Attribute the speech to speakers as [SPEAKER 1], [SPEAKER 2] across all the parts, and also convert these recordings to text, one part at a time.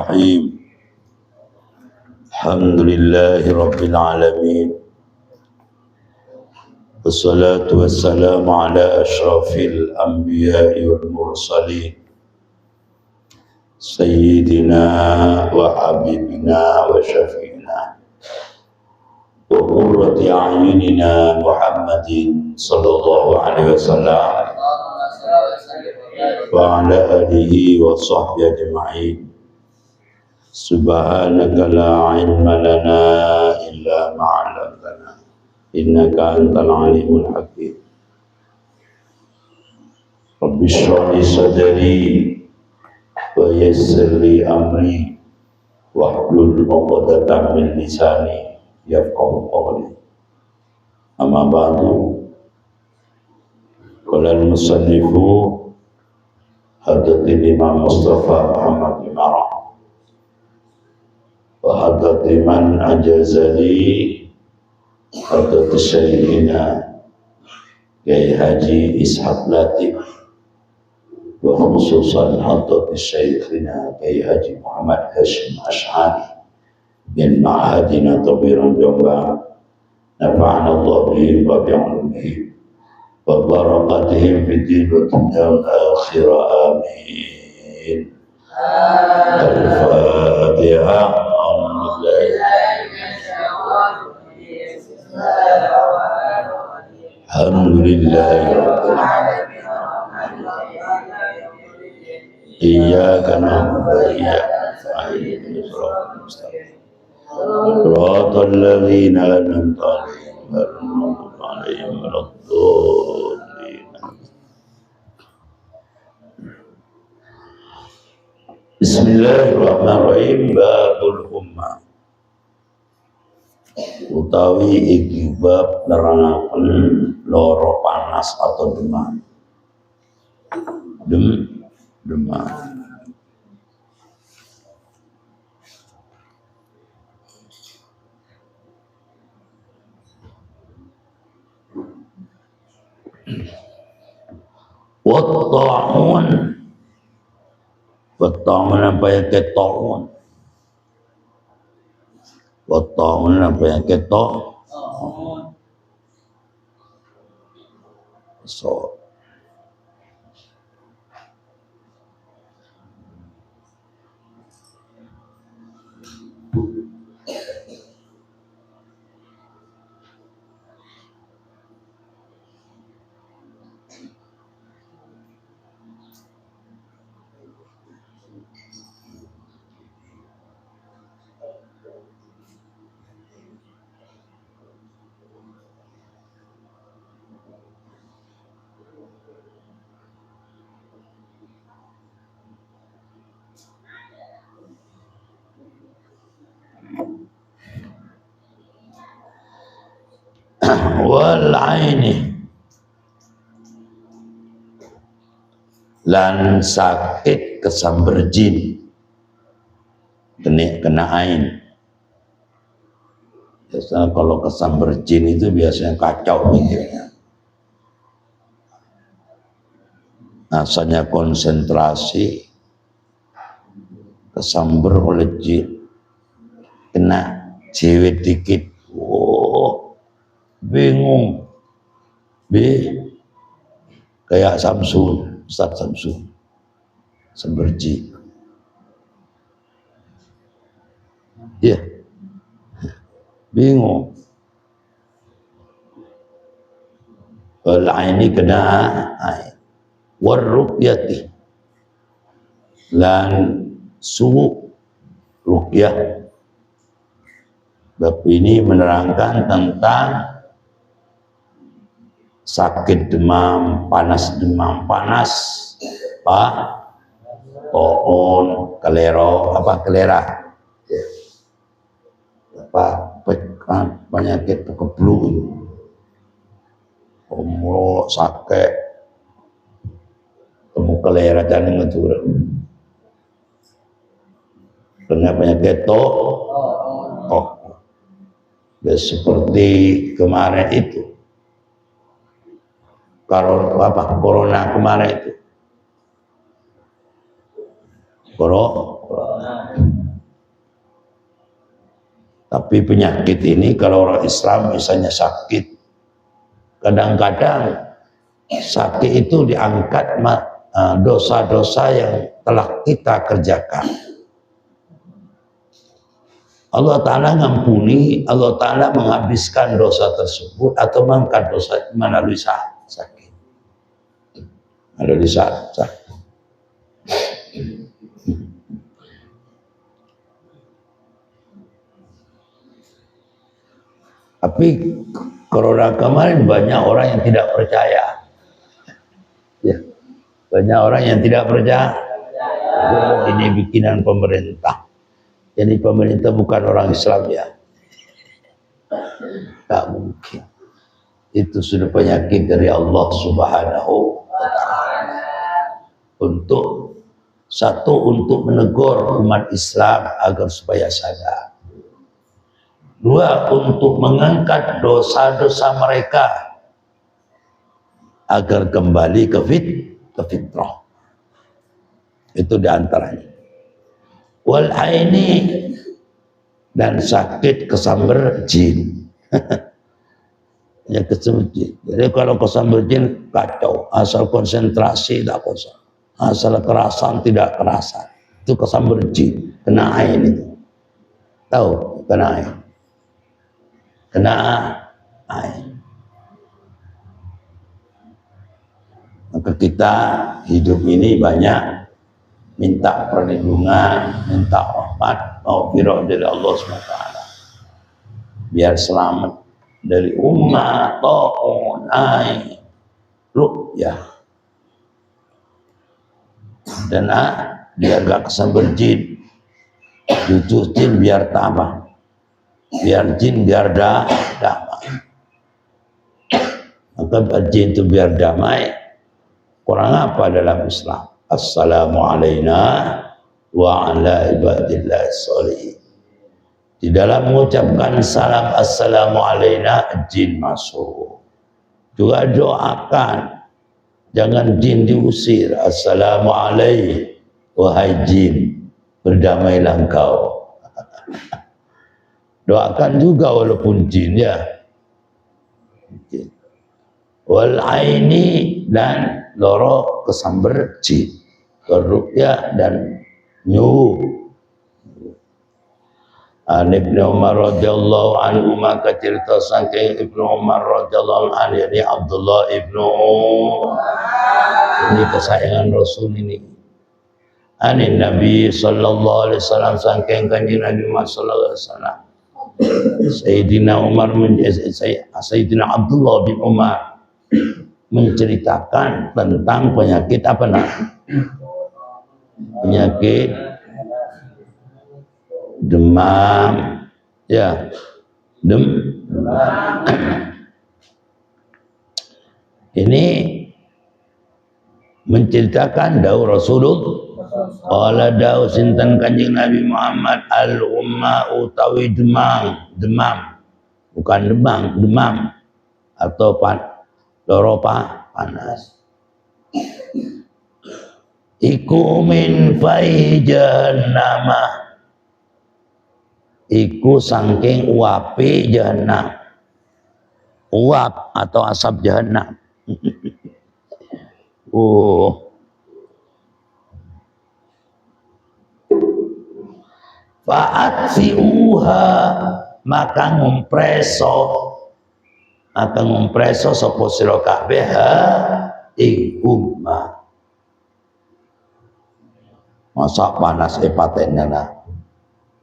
[SPEAKER 1] Bismillahirrahmanirrahim. Alhamdulillahirrabbilalamin. Wassalatu wassalamu ala ashrafil anbiya'i wal mursalin Sayyidina wa habibina wa syafi'ina wa qurrati a'yunina Muhammadin sallallahu alaihi wasallam wa ala alihi wa sahbihi ajma'in. Subhanaka la ilma lana illa ma 'allamtana innaka antal alimul hakim. Rabbi shrah li sadri wa yassir li amri wahlul 'uqdatam min lisani yafqahu qawli. Amma ba'du. Qala al-musannifu Hadratil Imam Mustafa Muhammad Imarah wa hadrati man ajazali hadrati Syekhina Kiai Haji Ishaq Latif wa khususan hadrati Syekhina Kiai Haji Muhammad Hashim Ash'ari bin Ma'hadina Tabiran Jombang, nafa'ana Allah bihim wa bi'ulumihim wa barakatihim fi din wa dunya akhirah, amin. Al-Fatihah. Alhamdulillahirabbil alamin. Iyyaka na'budu wa iyyaka nasta'in. Shiratal mustaqim. Shiratal ladzina an'amta 'alaihim ghairil maghdubi 'alaihim waladdallin. Bismillahirrahmanirrahim. Babul ummah utawi iki bab nerangaken loro panas atau demam. Demam. Wat-ta'un. Wat-ta'un apa yang keta'un? Wat-ta'un apa yang keta'un? So wal aini lan sakit kesamber jin, kena ain. Biasanya kalau kesamber jin itu biasanya kacau mikirnya, asalnya konsentrasi, kesamber oleh jin, kena cewek dikit, bingung, kayak Samsul, Ustaz Samsul, Semberji, ya, bingung. Ini kena air, waruqyati, lan suhu ruqyah. Bab ini menerangkan tentang sakit demam, panas, toon, kelera, penyakit keblu, sakit, temu kelera dan ngetur, karena penyakit ya seperti kemarin itu. Corona kemarin itu Corona. Tapi penyakit ini kalau orang Islam misalnya sakit, kadang-kadang sakit itu diangkat dosa-dosa yang telah kita kerjakan. Allah Ta'ala ngampuni, Allah Ta'ala menghabiskan dosa tersebut atau mengangkat dosa melalui sakit. Melalui sakit. Tapi corona kemarin banyak orang yang tidak percaya. Ya, banyak orang yang tidak percaya. Ini bikinan pemerintah. Jadi pemerintah bukan orang Islam ya. Tak mungkin. Itu sudah penyakit dari Allah Subhanahu wa Ta'ala. Untuk menegur umat Islam agar supaya sadar. Dua, untuk mengangkat dosa-dosa mereka agar kembali ke fitrah. Itu diantaranya. Wal aini, dan sakit kesamber jin. Ya, kesamber jin. Jadi kalau kesamber jin kacau, asal konsentrasi tidak kosong, asal kerasan tidak kerasan. Itu kesamber jin, kena ain itu. Tahu kena ain? Kena ain. Maka kita hidup ini banyak minta perlindungan, minta rahmat, maghfirah dari Allah SWT. Biar selamat dari umat, ta'un, ain, ruqyah. Dan biar gak kesamber jin. Jujur jin biar tambah. Biar jin biar damai. Maka jin itu biar damai. Kurang apa dalam Islam? Assalamualaikum wa ala ibadillah sholihin. Di dalam mengucapkan salam assalamualaikum, jin masuk. Juga doakan jangan jin diusir. Assalamualaikum wahai jin, berdamailah engkau. Doakan juga walaupun jin ya. Wal aini, dan loro kesamber jin, ruqyah dan nyuh. An Ibnu Umar radhiyallahu anhu, maka cerita saking Ibnu Umar radhiyallahu anhu, yakni Abdullah ibnu ini kesayangan Rasul ini. Anin Nabi sallallahu alaihi wasallam, saking kanjeng Nabi Muhammad sallallahu alaihi wasallam. Sayyidina Abdullah bin Umar menceritakan tentang penyakit apa nak? Penyakit demam, ya, demam. Ini menceritakan dawuh Rasulullah. Qala dawuh sinten kanjeng Nabi Muhammad, al umma utawi demam, bukan demam atau loro panas. Iku min fai jahannamah, iku saking uapi jahannam, uap atau asap jahannam. Fa'atfi'uha, maka ngompreso sapa sira kabeh ing umma. Masa panas patenana.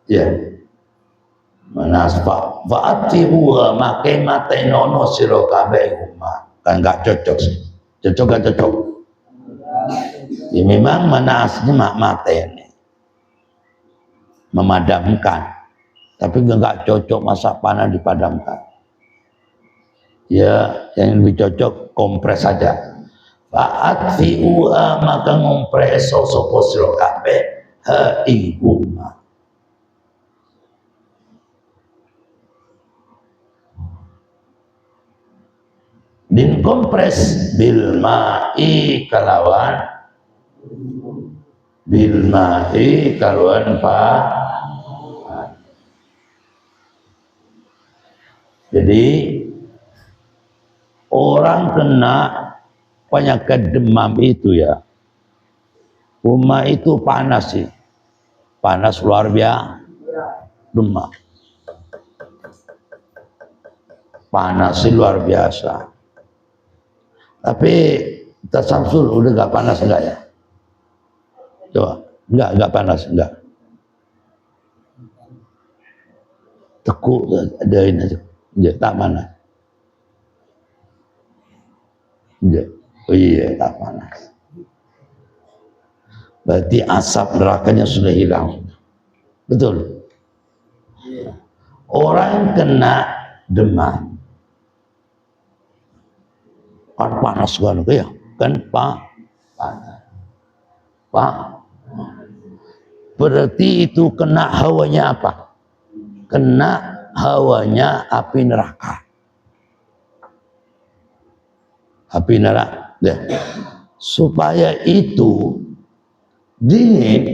[SPEAKER 1] Ya. Manas fa'atfi'uha, make matenono sira kabeh umma. Kan enggak cocok sih. Cocok gak cocok? Ya memang manasnya maten. Memadamkan, tapi enggak cocok masa panas dipadamkan. Ya, yang lebih cocok kompres saja. Fa'atfi'uha, maka ngompreso sapa sira kabeh ing umma. Din kompres bil ma'i kalawan bil ma'i karuan Jadi orang kena penyakit demam itu ya, itu panas sih, panas luar biasa, demam, panas sih luar biasa. Tapi Tasamsul udah gak panas enggak ya? Coba, enggak panas, enggak. Tekuk ada ini aja, tak panas. Oh iya, tak panas. Berarti asap nerakanya sudah hilang. Betul. Orang kena demam, kan panas kan ya, kan panas. Berarti itu kena hawanya apa? Kena hawanya api neraka. Api neraka. Ya. Supaya itu dingin,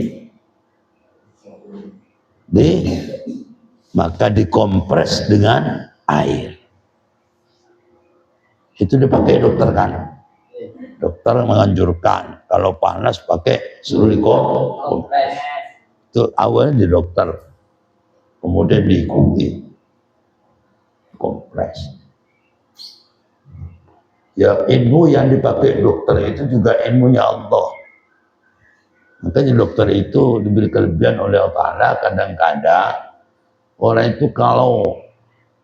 [SPEAKER 1] maka dikompres dengan air. Itu dipakai dokter kan? Dokter menganjurkan kalau panas pakai suruh dikompres. Itu awalnya di dokter, kemudian diikuti kompres. Ya ilmu yang dipakai dokter itu juga ilmunya Allah. Makanya dokter itu diberi kelebihan oleh Allah Ta'ala. Kadang-kadang orang itu kalau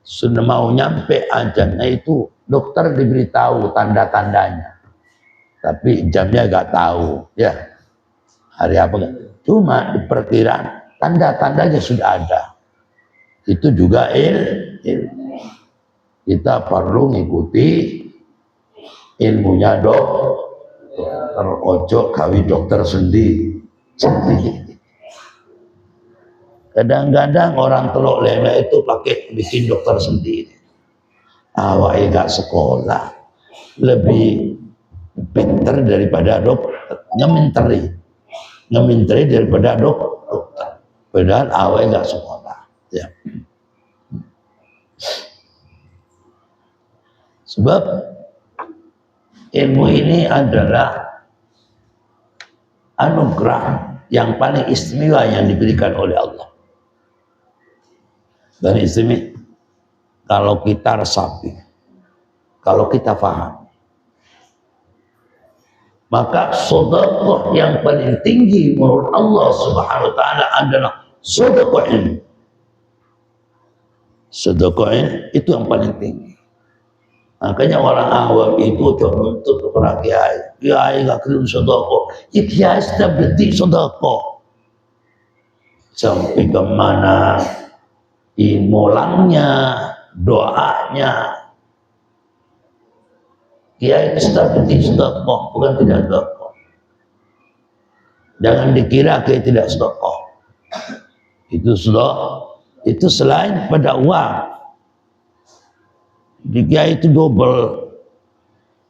[SPEAKER 1] sudah mau nyampe ajalnya itu dokter diberitahu tanda-tandanya, tapi jamnya gak tahu ya hari apa gak. Cuma diperkirakan tanda-tandanya sudah ada. Itu juga ilmu. Kita perlu mengikuti ilmunya dokter, ojo kawi dokter sendiri. Kadang-kadang orang teluk lele itu pakai bikin dokter sendiri. Awalnya gak sekolah, lebih pinter daripada dokter, ngeminteri daripada dokter. Padahal awalnya gak sekolah. Ya. Sebab ilmu ini adalah anugerah yang paling istimewa yang diberikan oleh Allah. Dan istimewa kalau kita resapi, kalau kita paham, maka sedekah yang paling tinggi menurut Allah Subhanahu wa taala adalah sedekah ilmu. Sedekah ilmu itu yang paling tinggi. Makanya orang awam itu coba untuk kepada kiai gak kirim sedekah, ya kiai sudah berhenti sedekah. Sampai kemana imolangnya, doanya, kiai sudah berhenti sedekah, bukan tidak sedekah. Jangan dikira kiai tidak sedekah. Itu sedekah, itu selain pada uang. Jika itu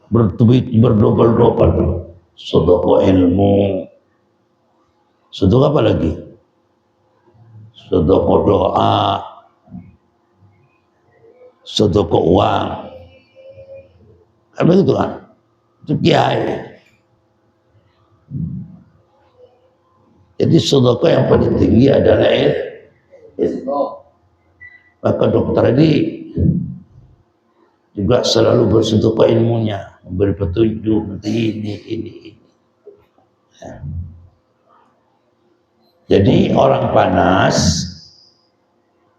[SPEAKER 1] berdobel-dobel, sedekah ilmu, sedekah apa lagi? Sedekah doa, sedekah uang, kan begitu kan? Itu kiai. Jadi sedekah yang paling tinggi adalah ilmu. Maka dokter ini juga selalu bersedekah ilmunya, memberi petunjuk ini. Ya. Jadi orang panas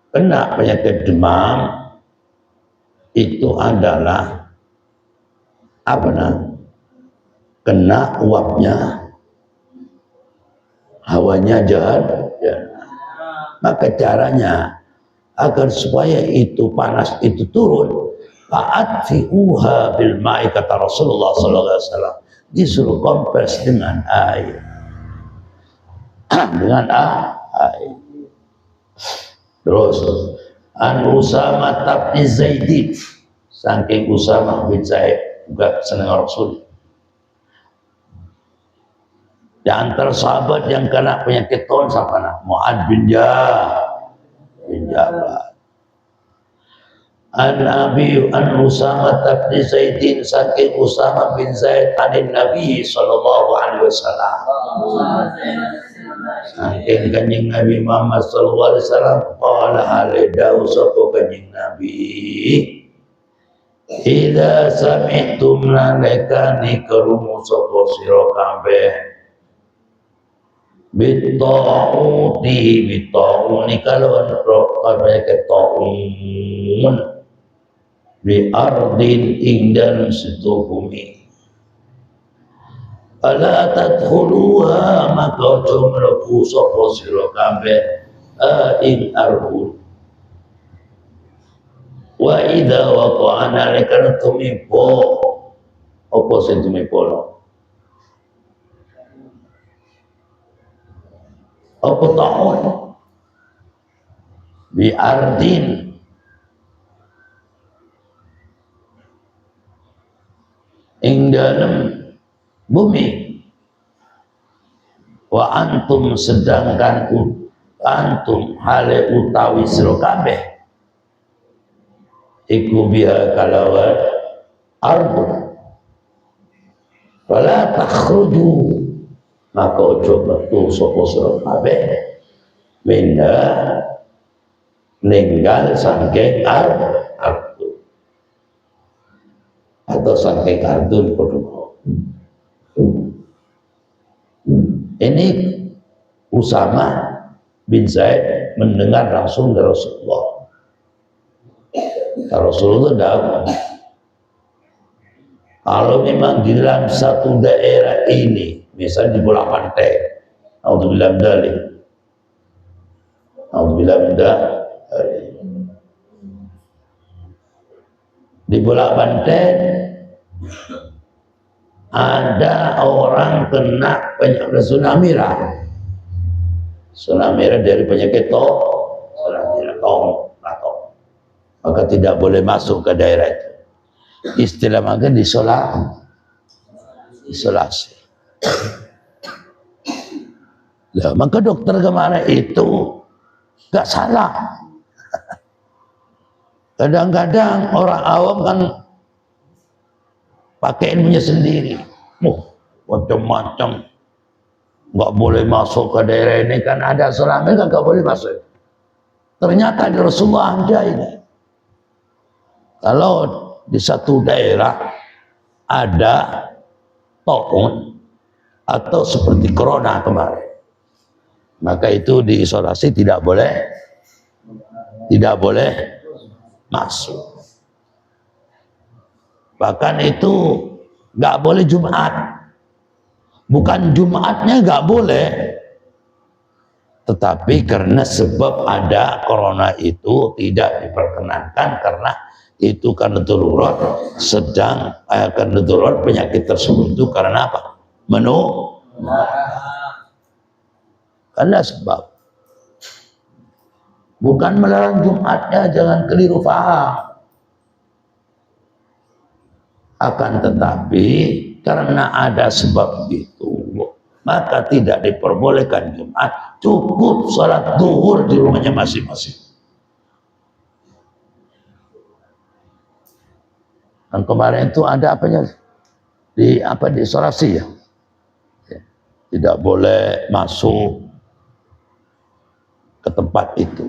[SPEAKER 1] kena penyakit demam itu adalah apa kena uapnya, hawanya jahat. Ya. Maka caranya agar supaya itu panas itu turun, fa'atfi'uha bil ma'i, kata Rasulullah sallallahu alaihi wasallam, disuruh kompres dengan air. Dengan air. Terus an Usamah bin Zaid, saking Usamah bin Zaid juga senang Rasul. Di antara sahabat yang kena penyakit taun siapa nak? Mu'ad bin Jabal. An Usama bin Zaidin, saking Usama bin Zaid anin Nabi sallallahu alaihi wasallam. Saking kanjeng Nabi Muhammad sallallahu alaihi wasallam qala halidau sapa kanjeng Nabi, idza sami'tum nalekani kerumu sapa sira kabeh bita'uni kalau ada keta'un bi ardin ing dalem situ bumi, ala tadkhuluha maka aja mlebu sapa sira kabeh ing ardun, wa idza waqa'ana lekana tumipo apa sing tumipo apa ta'un bi ardin ing dalam bumi, wa antum sedangkan antum hale utawi sira kabeh iku biha kalawan ardun, wala takhruju maka ojo metu sapa sira kabeh benda ninggal saking ardun atau saking ardun kodok. Ini Usama bin Zaid mendengar langsung dari Rasulullah. Rasulullah dakwah, kalau memang di dalam satu daerah ini, misalnya di bola pantai, alhamdulillah medali, alhamdulillah medali, di bola pantai ada orang kena penyakit zona merah dari penyakit tong, maka tidak boleh masuk ke daerah itu. Istilah maka isolasi. Nah, maka dokter kemarin itu gak salah. Kadang-kadang orang awam kan pakai ilmunya sendiri. Macam-macam. Nggak boleh masuk ke daerah ini kan ada selama kan nggak boleh masuk. Ternyata di Rasulullah ada ini. Kalau di satu daerah ada taun atau seperti corona kemarin, maka itu diisolasi, tidak boleh masuk. Bahkan itu nggak boleh Jumat, bukan Jumatnya nggak boleh, tetapi karena sebab ada corona itu tidak diperkenankan karena itu karena darurat karena darurat penyakit tersebut itu karena apa? Karena sebab, bukan melarang Jumatnya, jangan keliru paham. Akan tetapi karena ada sebab itu, maka tidak diperbolehkan Jumat, cukup sholat zuhur di rumahnya masing-masing. Dan kemarin itu ada di isolasi ya. Tidak boleh masuk ke tempat itu.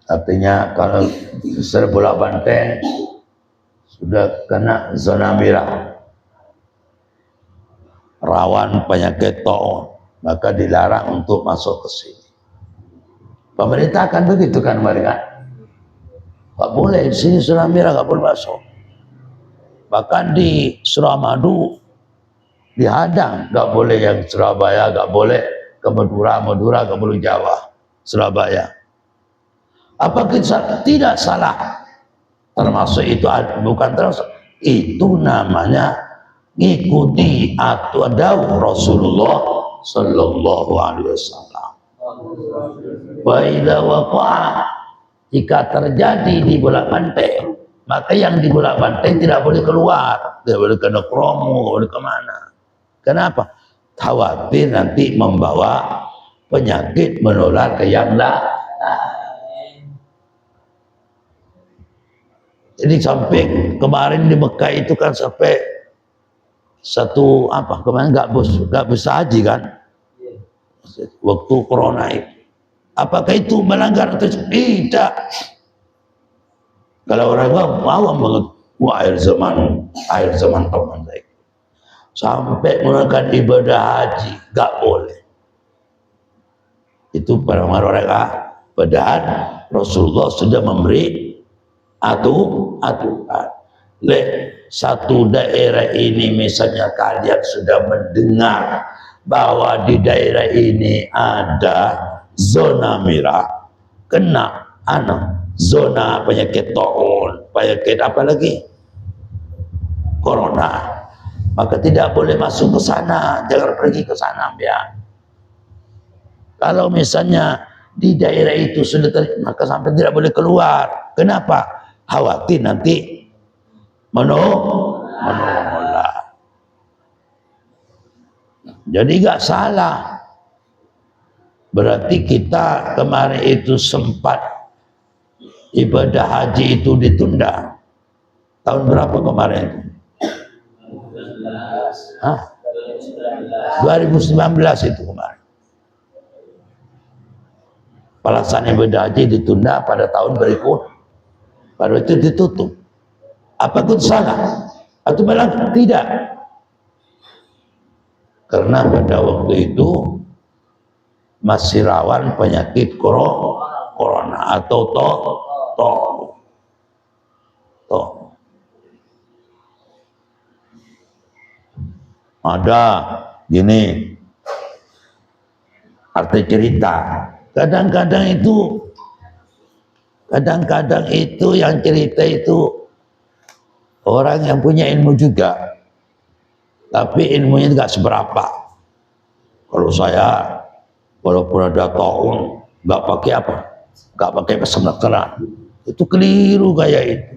[SPEAKER 1] Artinya kalau bola banteng sudah kena zona merah, rawan penyakit taun, maka dilarang untuk masuk ke sini. Pemerintah akan begitu kan mereka. Gak boleh, di sini zona merah gak boleh masuk. Bahkan di Suramadu dihadang, gak boleh yang Surabaya, gak boleh ke Madura gak boleh Jawa, Surabaya. Apakah tidak salah? Termasuk itu bukan termasuk. Itu namanya ngikuti dawuh Rasulullah sallallahu alaihi wasallam. Wa idza waqa'a, jika terjadi di bola banteng, maka yang di bola banteng tidak boleh keluar, tidak boleh ke Kromo, boleh kemana. Kenapa? Khawatir nanti membawa penyakit menular ke yang lain. Jadi sampai kemarin di Mekah itu kan sampai satu apa kemarin nggak bisa haji kan waktu corona itu. Apakah itu melanggar atau tidak? Kalau orang awam banget, wah akhir zaman teman saya sampai melakukan ibadah haji nggak boleh. Itu para mereka padahal Rasulullah sudah memberi aturan. Satu daerah ini misalnya kalian sudah mendengar bahwa di daerah ini ada zona merah, kena zona penyakit taun, penyakit apa lagi? Corona. Maka tidak boleh masuk ke sana, jangan pergi ke sana ya. Kalau misalnya di daerah itu sudah maka sampai tidak boleh keluar. Kenapa? Khawatir nanti menular. Jadi nggak salah. Berarti kita kemarin itu sempat ibadah haji itu ditunda. Tahun berapa kemarin? 2019 itu kemarin. Pelaksanaan ibadah haji ditunda pada tahun berikut. Baru itu ditutup. Apa itu salah? Atau malah tidak? Karena pada waktu itu masih rawan penyakit corona atau ada gini arti cerita. Kadang-kadang itu yang cerita itu orang yang punya ilmu juga, tapi ilmunya nggak seberapa. Kalau saya, walaupun ada tahun, nggak pakai apa, nggak pakai kesempatan, itu keliru kayak itu.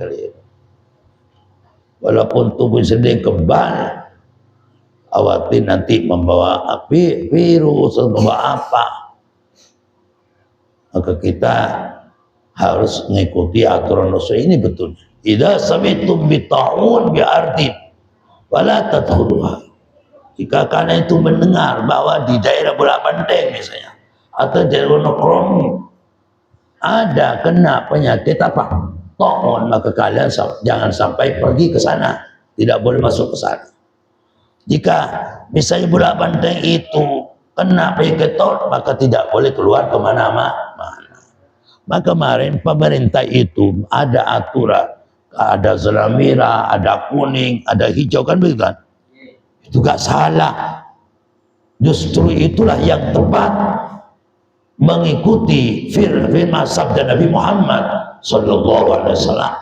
[SPEAKER 1] Keliru. Walaupun tubuh sendiri kebal, khawatir nanti membawa virus atau membawa apa. Maka kita harus mengikuti aturan Rasul ini betul. Idza sami'tum bita'un bi'ardin wala tadkhuluha. Jika kalian itu mendengar bahwa di daerah Bola Banteng misalnya atau daerah Wonokromo ada kena penyakit apa? Ta'un, maka kalian jangan sampai pergi ke sana. Tidak boleh masuk ke sana. Jika misalnya Bola Banteng itu kena penyakit ta'un, maka tidak boleh keluar kemana-mana. Maka kemarin pemerintah itu ada aturan, ada zona merah, ada kuning, ada hijau kan begitu kan? Itu gak salah. Justru itulah yang tepat mengikuti firman sabda Nabi Muhammad sallallahu alaihi wasallam.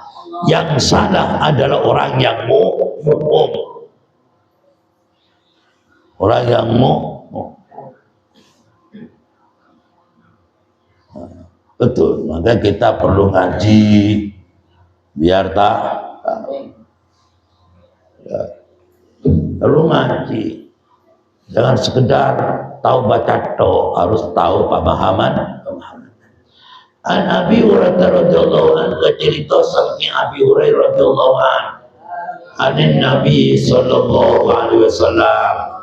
[SPEAKER 1] Yang salah adalah orang yang mu'um. Orang yang mu'um. Betul, maka kita perlu ngaji biar tak ya, perlu ngaji. Jangan sekedar tahu baca doa, harus tahu pemahaman. An Abi Hurairah radhiyallahu anhu cerita saking Abi Hurairah radhiyallahu anhu anin Nabi sallallahu alaihi wasallam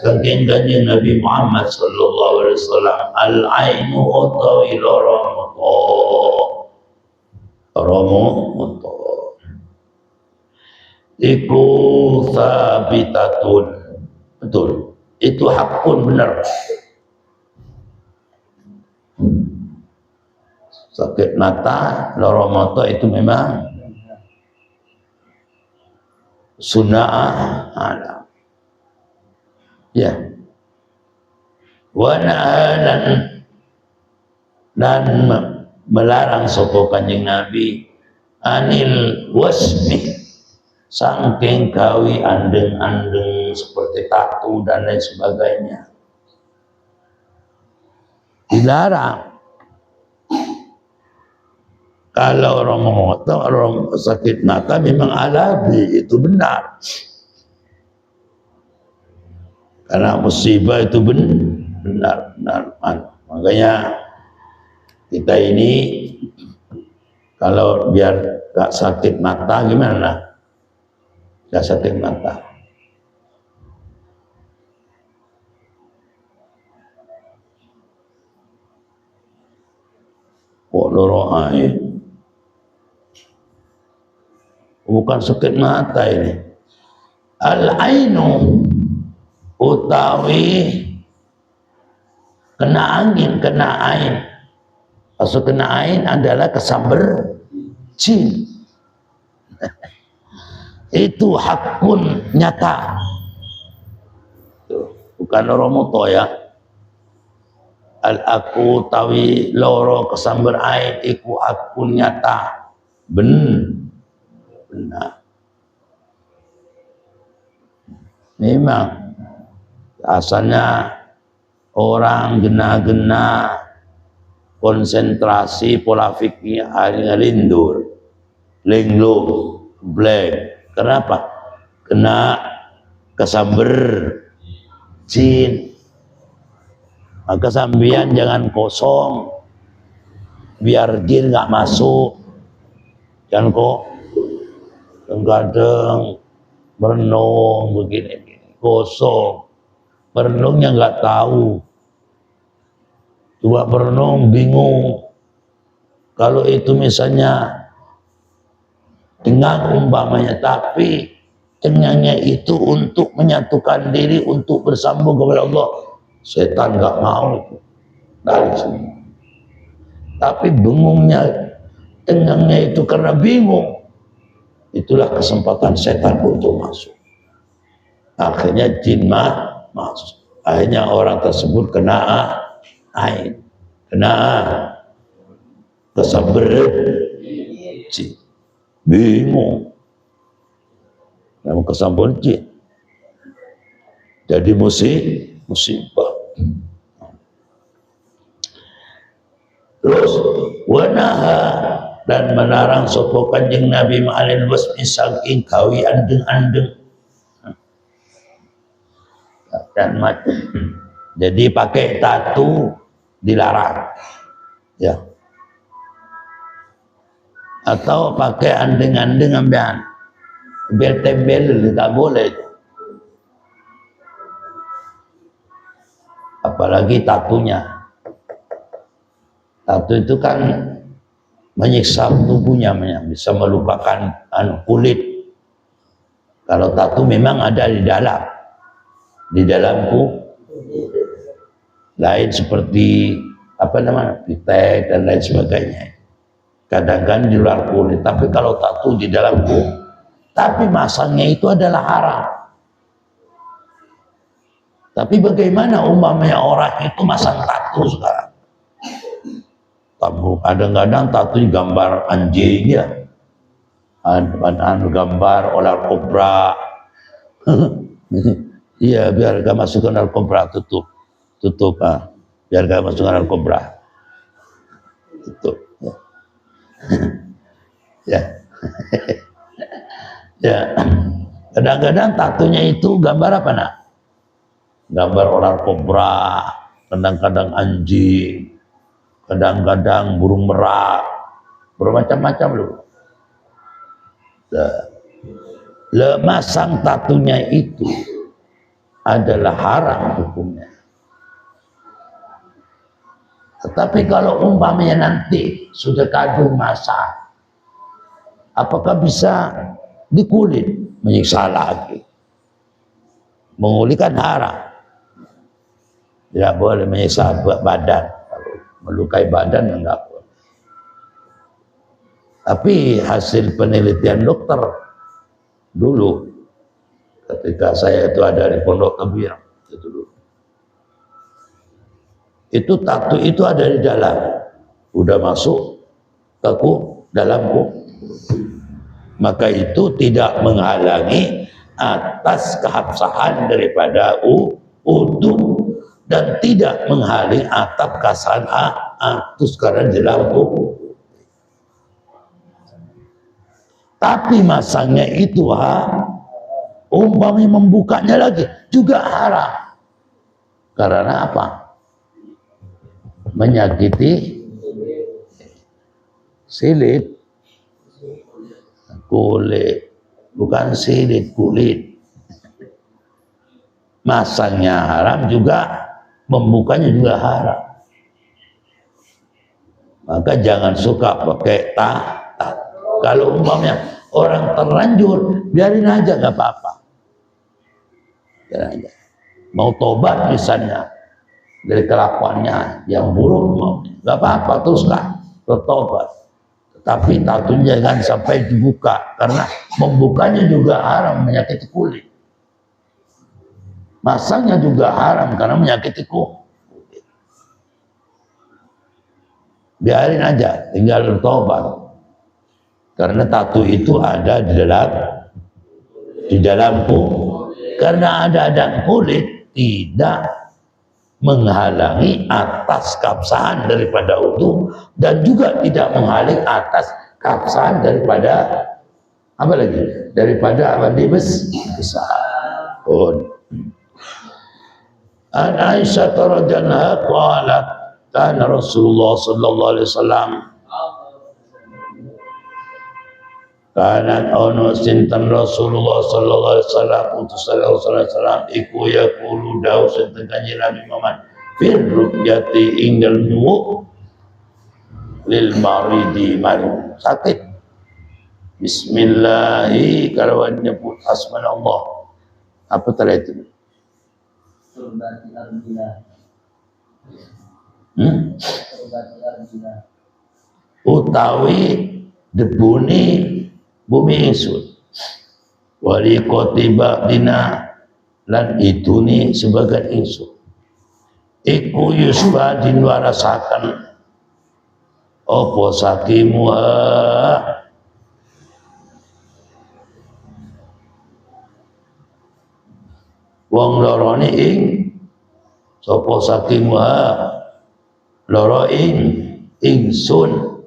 [SPEAKER 1] saking kanjeng Nabi Muhammad sallallahu alaihi wasallam al-ainu utawi romo iku sabitatun. Betul, itu hakun benar. Sakit mata, loro mata itu memang sunnah ada. Ya. Dan melarang sapa Kanjeng Nabi anil wasmi saking gawi andeng-andeng seperti tato dan lain sebagainya. Dilarang. Kalau orang sakit mata memang alami, itu benar. Karena musibah itu benar. Makanya kita ini kalau biar gak sakit mata gimana? Gak sakit mata. Kok loro ae? Bukan sakit mata ini. Al-ainu utawi kena angin, kena ain. Maksud kena ain adalah kesamber jin. Itu hakun nyata. Bukan loro moto ya. Al-aku tawi loro kesamber ain iku hakun nyata. Benar. Memang asalnya orang gena-gena konsentrasi pola fikir lindur linglung black. Kenapa? Kena kesamber jin. Maka sambian jangan kosong biar jin nggak masuk. Jangan kok kadang merenung begini kosong, merenungnya nggak tahu. Coba merenung bingung. Kalau itu misalnya cengang umpamanya, tapi cengangnya itu untuk menyatukan diri, untuk bersambung kepada Allah. Setan nggak mau itu dari sini. Tapi bengongnya, cengangnya itu karena bingung. Itulah kesempatan setan untuk masuk. Akhirnya jin masuk. Akhirnya orang tersebut kena ain, kena kesamber jin. Bingung. Yang kesamber jin. Jadi musibah. Terus wanaha dan melarang sapa Kanjeng Nabi ma'alil wasmi saking gawe andeng-andeng dan macam. Jadi pakai tato dilarang. Ya. Atau pakai andeng-andeng ambian. Tembel-tembel tidak boleh. Apalagi tatunya. Tato itu kan menyiksa tubuhnya, bisa melupakan kulit. Kalau tato memang ada di dalamku, lain seperti apa namanya, pitek dan lain sebagainya. Kadang-kadang di luar kulit, tapi kalau tato di dalamku, tapi masangnya itu adalah haram. Tapi bagaimana umpamanya orang itu masang tato sekarang? Kadang-kadang tato gambar anjing ya, gambar ular kobra. Iya, biar gak masuk ke narkoba, tutup biar gak masuk ke narkoba, tutup ya. Ya, kadang-kadang tatunya itu gambar apa nak? Gambar ular kobra, kadang-kadang anjing, kadang-kadang burung merak, bermacam-macam loh. Masang tatunya itu adalah haram hukumnya. Tetapi kalau umpamanya nanti sudah kadung masa, apakah bisa di kulit menyiksa lagi? Mengulikan haram. Tidak boleh menyiksa badan. Kalau melukai badan enggak boleh. Tapi hasil penelitian dokter dulu, ketika saya itu ada di Pondok Kebir, itu tato itu ada di dalam, udah masuk ke dalamku, maka itu tidak menghalangi atas keabsahan daripada udhu dan tidak menghalangi atap kasan itu sekarang di lampu. Tapi masangnya itu umpamanya membukanya lagi juga haram. Karena apa? Menyakiti silit, kulit, bukan silit, kulit. Masangnya haram juga, membukanya juga haram. Maka jangan suka pakai tak. Kalau umpamanya orang terlanjur, biarin aja, nggak apa-apa. Biarin aja. Mau tobat misalnya dari kelakuannya yang buruk, nggak apa-apa, teruslah bertobat. Tapi tatunya jangan sampai dibuka, karena membukanya juga haram, menyakiti kulit. Masangnya juga haram karena menyakiti kulit. Biarin aja, tinggal bertobat. Karena tato itu ada di dalam kulit. Karena ada kulit tidak menghalangi atas keabsahan daripada wudu, dan juga tidak menghalangi atas keabsahan daripada apa lagi? Daripada mandi besar. An Aisyah radhiyallahu anha qalat kana Rasulullah sallallahu alaihi wasallam kana ono sinten Rasulullah sallallahu alaihi wasallam utus sallallahu alaihi wasallam iku yaqulu dawu sinten Kanjeng Nabi Muhammad fir ruqyati inggal nyuwuk lil maridi maru sakit bismillahi kalawan nyebut asmanallah apa tadi itu utawi debuni bumi ingsun wali kotiba dina lan iduni sebagian ingsun iku yusba dinwarasakan opo sakimu wong lorone ing sapa sakimu loro ing ingsun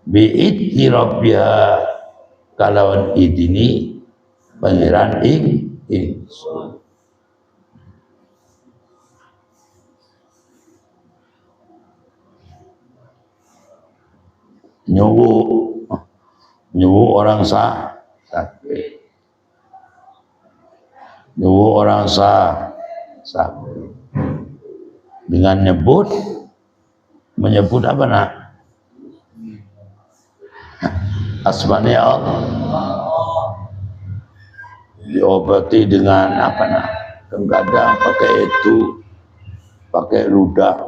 [SPEAKER 1] bi'idhi rabbiha kalawan idini pangeran ingsun. Nyuwu orang sakit, nyuwu orang sakit dengan menyebut apa nak? Asmane Allah diobati dengan apa nak? Kadang pakai itu, pakai ludah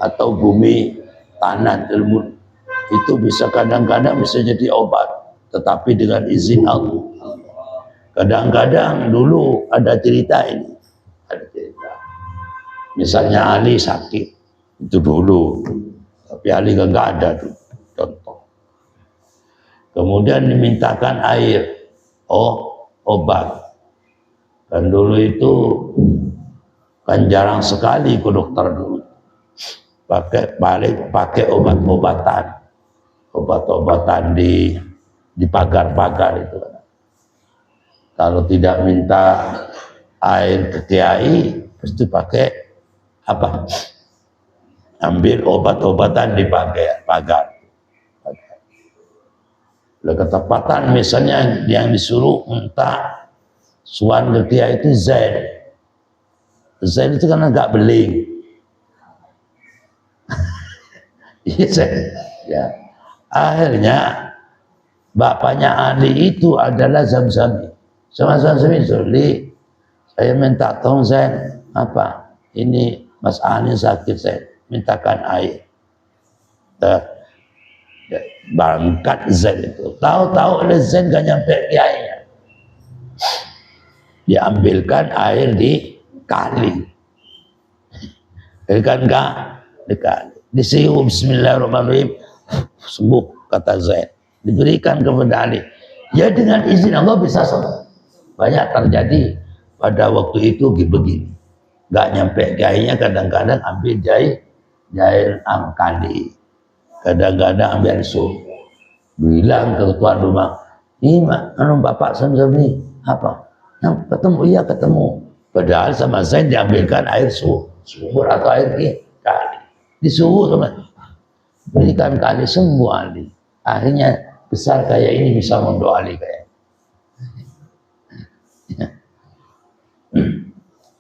[SPEAKER 1] atau bumi tanah ilmu itu bisa kadang-kadang bisa jadi obat, tetapi dengan izin Allah. Kadang-kadang dulu ada cerita ini, ada cerita. Misalnya Ali sakit itu dulu, tapi Ali nggak ada tuh contoh. Kemudian dimintakan air, obat. Dan dulu itu kan jarang sekali ke dokter dulu. Pakai obat-obatan di pagar-pagar itu. Kalau tidak minta air ke kiai, pasti pakai apa? Ambil obat-obatan di pagar. Ketepatan misalnya yang disuruh minta suan ke kiai itu Zain. Zain itu kan agak beling. Ya. Akhirnya bapaknya Ali itu adalah Zamzami. Sama Zamzami Zuli, saya minta tolong Zain, apa? Ini Mas Ali sakit, saya mintakan air. Berangkat Zain itu. Tahu-tahu oleh Zain gak nyampe kiainya. Diambilkan air di kali. Kan enggak? Di kali. Disium bismillahirrahmanirrahim. Sembuh kata Zain. Diberikan kepada Ali. Ya dengan izin Allah bisa sembuh. Banyak terjadi pada waktu itu begini. Gak nyampe kiainya kadang-kadang ambil jair angkali. Kadang-kadang ambil sup, bilang ke tuan rumah, ini bapak Zamzam ini apa? Yang ketemu, iya ketemu. Padahal sama saya diambilkan air sumur atau air kali. Disuruh sama. Berikan kali semua Ali. Akhirnya besar kayak ini bisa mondok Ali kayak.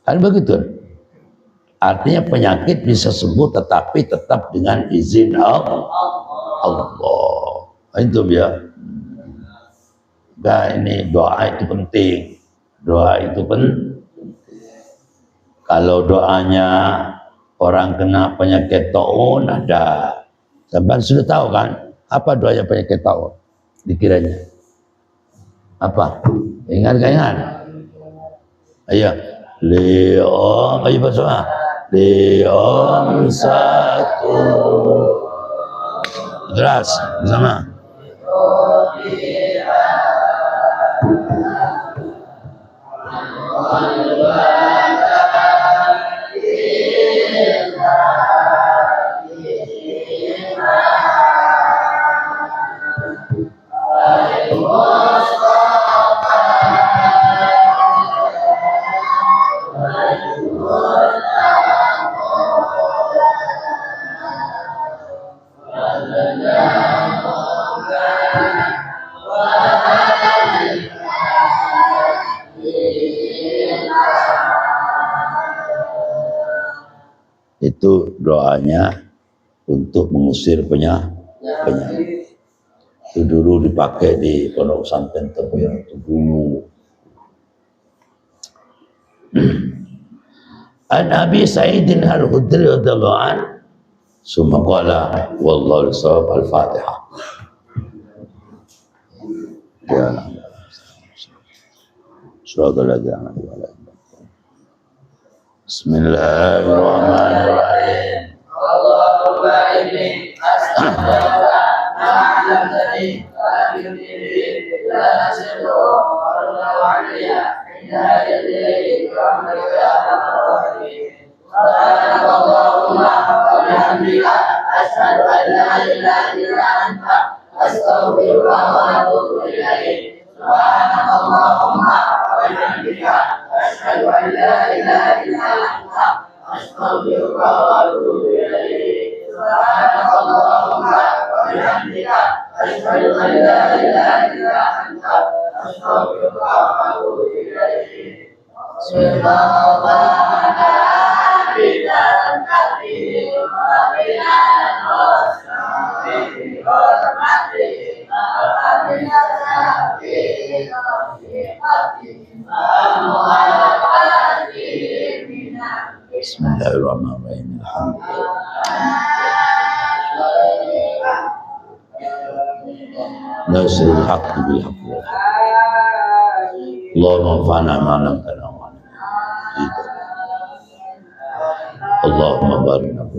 [SPEAKER 1] Kan begitu. Artinya penyakit bisa sembuh tetapi tetap dengan izin Allah. Itu ya. Nah, ini doa itu penting. Doa itu penting. Kalau doanya orang kena penyakit taun ada. Sampai sudah tahu kan apa doanya penyakit taun? Dikiranya apa? Ingat? Ayo, Leong, ayo bersama. Leong satu. Terus bersama. Itu doanya untuk mengusir penyakit. Itu dulu dipakai di pondok pesantren Tempuyan itu dulu. An Abi Sa'idin Al-Khudri radhiyallahu anhu summa qala wallahu al-sawab al-Fatihah. Ya Allah. Bismillahirrahmanirrahim. Allahumma inni as'aluka ma'alamtani wa bi'idni la nasiru wa aliyya inna ilayhi rahmatuka ya rahim. Allahumma wa bihamdika asyhadu an la ilaha illa anta astaghfiruka wa atubu ilaik. Subhanallahumma wa bihamdika asyhadu an la ilaha illa anta astaghfiruka wa atubu ilaik. Subhanallahumma wa bihamdika asyhadu an la ilaha illa anta astaghfiruka wa atubu ilaik. Subhanallah billahi wa Bismillahirrahmanirrahim. Nasrul haqqi bil haqqi. Allahumma anfa'na ma 'allamtana wa 'allimna. Allahumma barik lana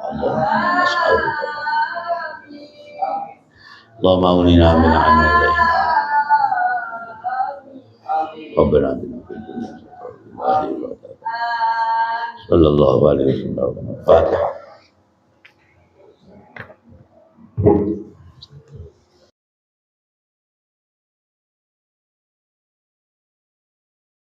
[SPEAKER 1] Allahumma nas'aluka. Allahumma aunina min 'ilmin la ilaha. Rabbana atina fid dunya hasanah wa fil akhirati hasanah. Sallallahu alaihi wasallam. Fatihah.